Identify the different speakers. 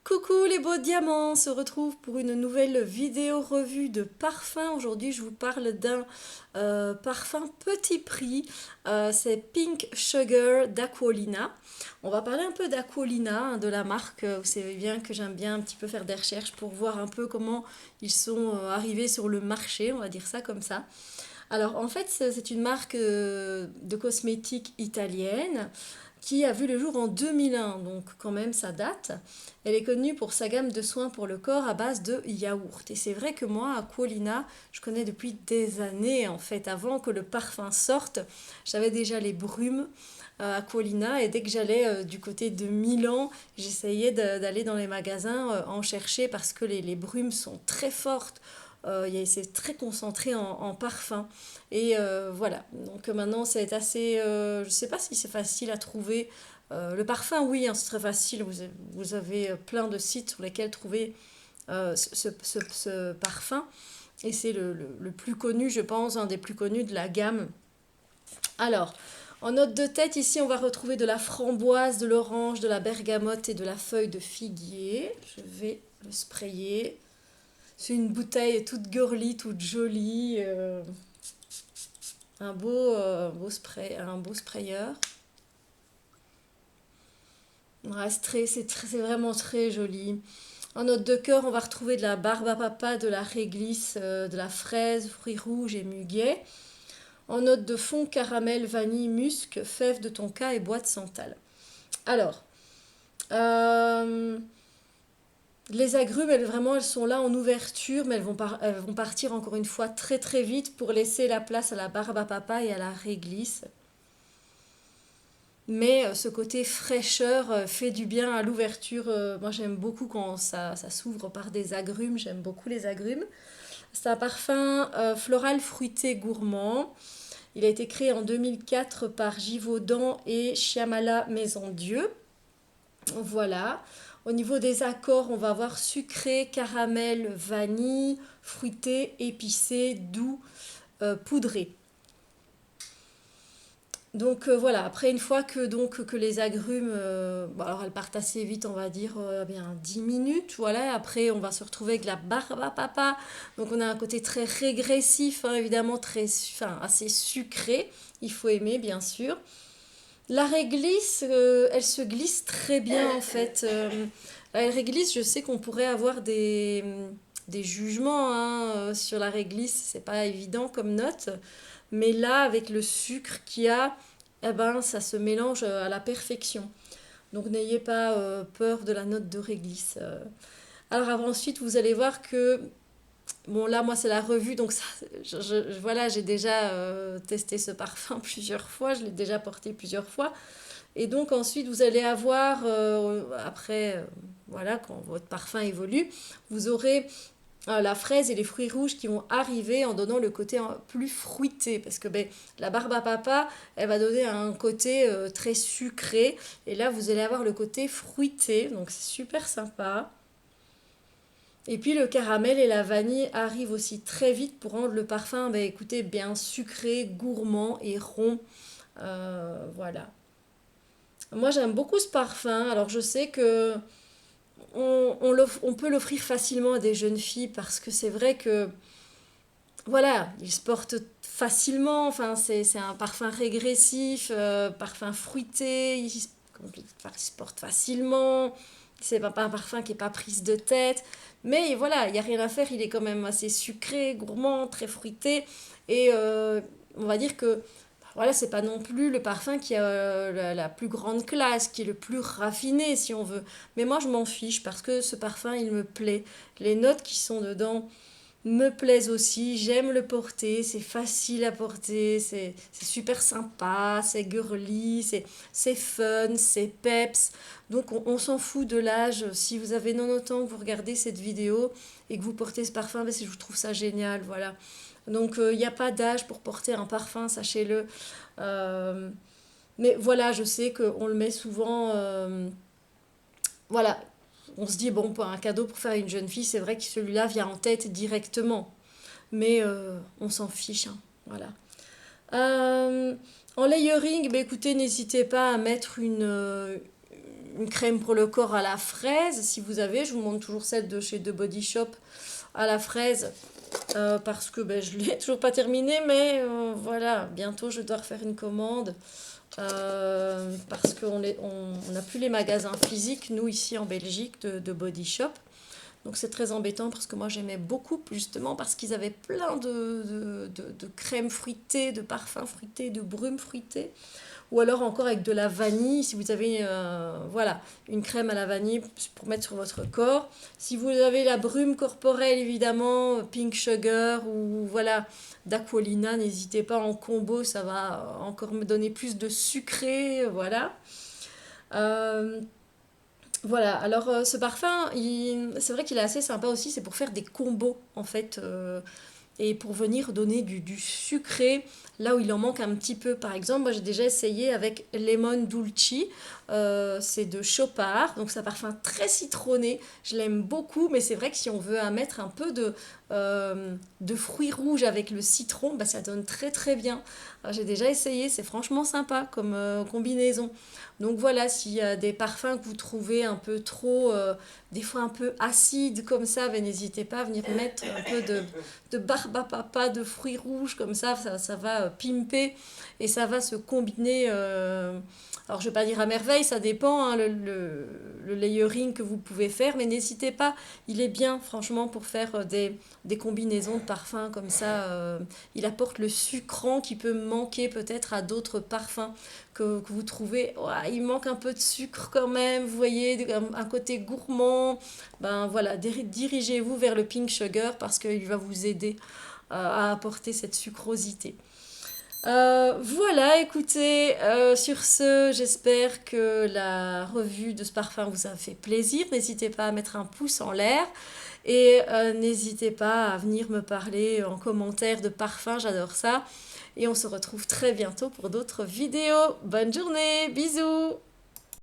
Speaker 1: Coucou les beaux diamants, on se retrouve pour une nouvelle vidéo revue de parfum. Aujourd'hui, je vous parle d'un parfum petit prix. C'est Pink Sugar d'Aquolina. On va parler un peu d'Aquolina, hein, de la marque. Vous savez bien que j'aime bien un petit peu faire des recherches pour voir un peu comment ils sont arrivés sur le marché, on va dire ça comme ça. Alors en fait, c'est une marque de cosmétiques italienne qui a vu le jour en 2001, donc quand même ça date. Elle est connue pour sa gamme de soins pour le corps à base de yaourt. Et c'est vrai que moi, Aquolina, je connais depuis des années en fait. Avant que le parfum sorte, j'avais déjà les brumes Aquolina, et dès que j'allais du côté de Milan, j'essayais d'aller dans les magasins en chercher parce que les brumes sont très fortes. C'est très concentré en parfum. Et voilà, donc maintenant c'est assez... je ne sais pas si c'est facile à trouver. Le parfum, oui, hein, c'est très facile. Vous avez plein de sites sur lesquels trouver ce parfum. Et c'est le plus connu, je pense, un des plus connus de la gamme. Alors, en note de tête, ici, on va retrouver de la framboise, de l'orange, de la bergamote et de la feuille de figuier. Je vais le sprayer. C'est une bouteille toute girly, toute jolie. Un beau sprayer. Ouais, c'est vraiment très joli. En note de cœur, on va retrouver de la barbe à papa, de la réglisse, de la fraise, fruits rouges et muguet. En note de fond, caramel, vanille, musc, fève de tonka et bois de santal. Alors, euh, les agrumes, elles sont là en ouverture, mais elles vont partir encore une fois très très vite pour laisser la place à la barbe à papa et à la réglisse. Mais ce côté fraîcheur fait du bien à l'ouverture. Moi, j'aime beaucoup quand ça s'ouvre par des agrumes. J'aime beaucoup les agrumes. C'est un parfum floral fruité gourmand. Il a été créé en 2004 par Givaudan et Shyamala Maison Dieu. Voilà. Au niveau des accords, on va avoir sucré, caramel, vanille, fruité, épicé, doux, poudré. Donc voilà, après une fois que les agrumes, bon, alors elles partent assez vite, on va dire bien 10 minutes, voilà, après on va se retrouver avec la barbe à papa, donc on a un côté très régressif, hein, évidemment assez sucré, il faut aimer bien sûr. La réglisse, elle se glisse très bien en fait. La réglisse, je sais qu'on pourrait avoir des jugements hein, sur la réglisse, c'est pas évident comme note. Mais là, avec le sucre qu'il y a, eh ben, ça se mélange à la perfection. Donc n'ayez pas peur de la note de réglisse. Alors ensuite, vous allez voir que, bon là, moi c'est la revue, donc ça, voilà, j'ai déjà testé ce parfum plusieurs fois, je l'ai déjà porté plusieurs fois. Et donc ensuite, vous allez avoir, après, voilà, quand votre parfum évolue, vous aurez la fraise et les fruits rouges qui vont arriver en donnant le côté plus fruité. Parce que ben, la barbe à papa, elle va donner un côté très sucré. Et là, vous allez avoir le côté fruité. Donc, c'est super sympa. Et puis, le caramel et la vanille arrivent aussi très vite pour rendre le parfum, ben, écoutez, bien sucré, gourmand et rond. Voilà. Moi, j'aime beaucoup ce parfum. Alors, je sais que on peut l'offrir facilement à des jeunes filles parce que c'est vrai que voilà, il se porte facilement. Enfin, c'est un parfum régressif, parfum fruité. Il se porte facilement. C'est pas un parfum qui est pas prise de tête. Mais voilà, il n'y a rien à faire. Il est quand même assez sucré, gourmand, très fruité. Et on va dire que voilà, c'est pas non plus le parfum qui a la plus grande classe, qui est le plus raffiné, si on veut. Mais moi, je m'en fiche parce que ce parfum, il me plaît. Les notes qui sont dedans me plaisent aussi, j'aime le porter, c'est facile à porter, c'est super sympa, c'est girly, c'est fun, c'est peps. Donc on s'en fout de l'âge. Si vous avez 90 ans, que vous regardez cette vidéo et que vous portez ce parfum, ben, je trouve ça génial, voilà. Donc il n'y a pas d'âge pour porter un parfum, sachez-le. Euh, mais voilà, je sais qu'on le met souvent... voilà, on se dit, bon, pour un cadeau pour faire à une jeune fille, c'est vrai que celui-là vient en tête directement. Mais on s'en fiche, hein, voilà. En layering, bah, écoutez, n'hésitez pas à mettre une crème pour le corps à la fraise, si vous avez. Je vous montre toujours celle de chez The Body Shop à la fraise. Parce que ben, je ne l'ai toujours pas terminée, mais voilà, bientôt je dois refaire une commande. Parce qu'on n'a plus les magasins physiques, nous ici en Belgique, de Body Shop. Donc c'est très embêtant parce que moi j'aimais beaucoup justement parce qu'ils avaient plein de crèmes fruitées, de parfums fruités, de brumes fruitées. Ou alors encore avec de la vanille, si vous avez voilà, une crème à la vanille pour mettre sur votre corps. Si vous avez la brume corporelle, évidemment, Pink Sugar ou voilà, d'Aquolina, n'hésitez pas en combo, ça va encore me donner plus de sucré, voilà. Euh, voilà, alors ce parfum, c'est vrai qu'il est assez sympa aussi, c'est pour faire des combos en fait. Et pour venir donner du sucré là où il en manque un petit peu. Par exemple, moi j'ai déjà essayé avec Lemon Dulce, c'est de Chopard, donc c'est un parfum très citronné, je l'aime beaucoup, mais c'est vrai que si on veut mettre un peu de fruits rouges avec le citron, bah, ça donne très très bien. Alors, j'ai déjà essayé, c'est franchement sympa comme combinaison. Donc voilà, s'il y a des parfums que vous trouvez un peu trop, des fois un peu acides comme ça, ben, n'hésitez pas à venir mettre un peu de barbe à papa, de fruits rouges, comme ça va pimper et ça va se combiner. Alors, je ne vais pas dire à merveille, ça dépend, hein, le layering que vous pouvez faire, mais n'hésitez pas, il est bien, franchement, pour faire des combinaisons de parfums comme ça. Il apporte le sucrant qui peut manquer peut-être à d'autres parfums que vous trouvez. Ouais, il manque un peu de sucre quand même, vous voyez, un côté gourmand. Ben voilà, dirigez-vous vers le Pink Sugar parce qu'il va vous aider à apporter cette sucrosité. Voilà, écoutez, sur ce, j'espère que la revue de ce parfum vous a fait plaisir. N'hésitez pas à mettre un pouce en l'air et n'hésitez pas à venir me parler en commentaire de parfum, j'adore ça. Et on se retrouve très bientôt pour d'autres vidéos. Bonne journée, bisous!